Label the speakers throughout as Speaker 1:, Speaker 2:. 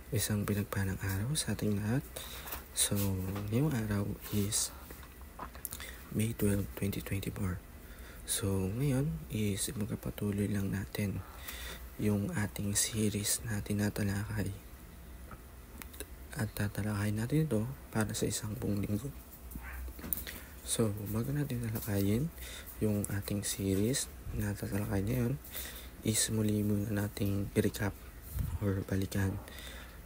Speaker 1: Isang pinagpalang araw sa ating lahat. So, ngayong araw is May 12, 2024. So, ngayon is magpapatuloy lang natin yung ating series na tinatalakay. At tatalakay natin ito para sa isang buong linggo. So, bago natin talakayin yung ating series na tatalakay ngayon, is muli muna nating i-recap or balikan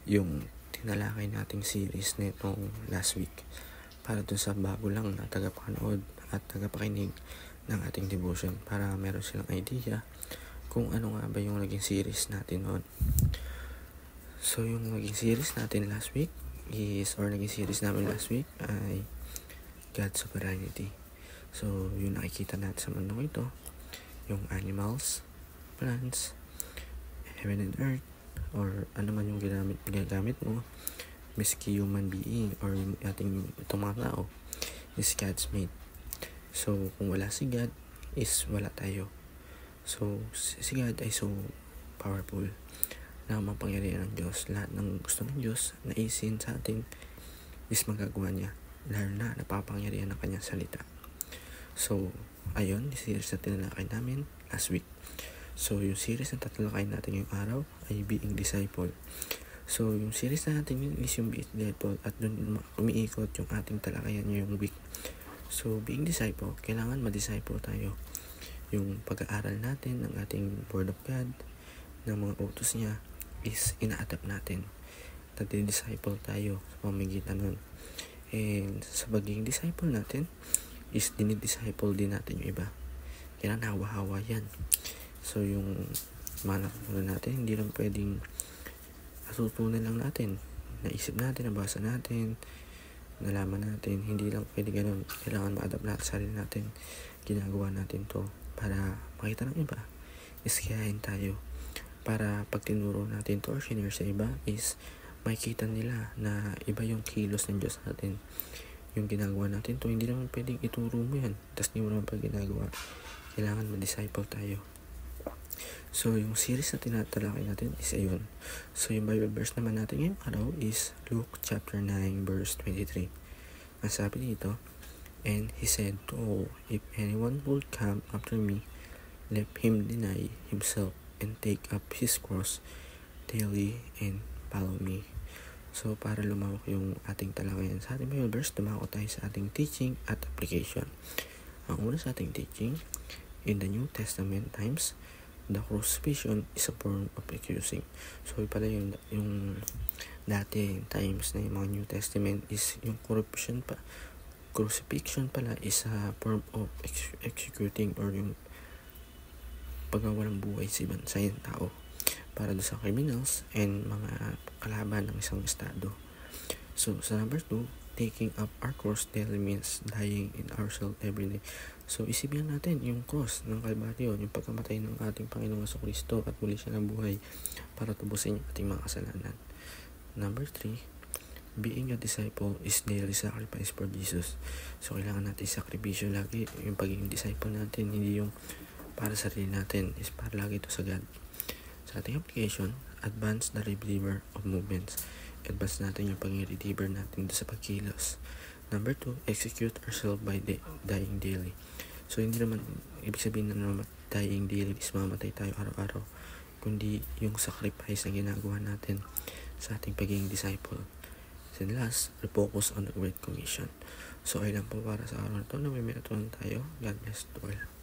Speaker 1: yung tinalakay nating series nitong last week para dun sa bago lang na tagapanood at tagapakinig ng ating devotion para meron silang idea kung ano nga ba yung naging series natin noon. So yung naging series natin last week naging series namin last week ay God's Sovereignty. So yung nakikita natin sa mundo ito, yung animals, plants, heaven and earth, or ano man yung ginagamit mo, miski human being or yung ating itong mga tao, is God's made. So kung wala si God, is wala tayo. So si God ay so powerful na mapangyarihan ng Diyos. Lahat ng gusto ng Diyos na isin sa atin is magagawa niya, lalo na napapangyarihan ng kanyang salita. So ayun, yung series na tinalakay namin last week. So, yung series na tatalakayin natin ngayong araw ay Being Disciple. So, yung series na natin yun is yung Being Disciple at dun umiikot yung ating talakayan ngayong week. So, Being Disciple, kailangan ma-disciple tayo. Yung pag-aaral natin ng ating Word of God, ng mga utos niya, is ina-adapt natin. Nagdi-disciple tayo sa pamamagitan nun. And sa pagiging disciple natin, is dinidisciple din natin yung iba. Kailangan hawa-hawa yan. So yung mga natutunan natin, hindi lang pwedeng natutunan lang natin. Naisip natin, nabasa natin, nalaman natin. Hindi lang pwede ganun. Kailangan ma-adapt natin sa sarili natin. Ginagawa natin to para makita ng iba. Is kayahin tayo. Para pag tinuro natin to or shinare sa iba is makikita nila na iba yung kilos ng Diyos natin. Yung ginagawa natin to, hindi naman pwedeng ituro mo yan. Tapos hindi mo naman pag ginagawa. Kailangan ma-disciple tayo. So, yung series na tinatalakay natin is ayun. So, yung Bible verse naman natin ngayong araw is Luke chapter 9 verse 23. Ang sabi dito, "And he said to all, if anyone would come after me, let him deny himself and take up his cross daily and follow me." So, para lumawak yung ating talakayan sa ating Bible verse, dumako tayo sa ating teaching at application. Ang una sa ating teaching, in the New Testament times, the crucifixion is a form of accusing. So pala yung dati times na yung mga New Testament is yung crucifixion pala is a form of executing or yung pagwawalang buhay sa ibang tao para doon sa criminals and mga kalaban ng isang estado. So sa number 2, taking up our cross daily means dying in ourselves every day. So isipin natin yung cross ng Kalbaryo, yung pagkamatay ng ating Panginoong Jesucristo at muli siya ng buhay para tubusin yung ating mga kasalanan. Number 3, being a disciple is daily sacrifice for Jesus. So kailangan natin sakripisyo lagi. Yung pagiging disciple natin, hindi yung para sa sarili natin, is para lagi ito sa God. Sa ating application, advance the reliever of movements. Advance natin yung pagiging reliever natin sa pagkilos. Number 2, execute ourselves by dying daily. So hindi naman ibig sabihin na dying daily is mamatay tayo araw-araw, kundi yung sacrifice na ginagawa natin sa ating pagiging disciple. And last, refocus on the Great Commission. So ayun lang po para sa araw na ito na may natutunan tayo. God bless to all.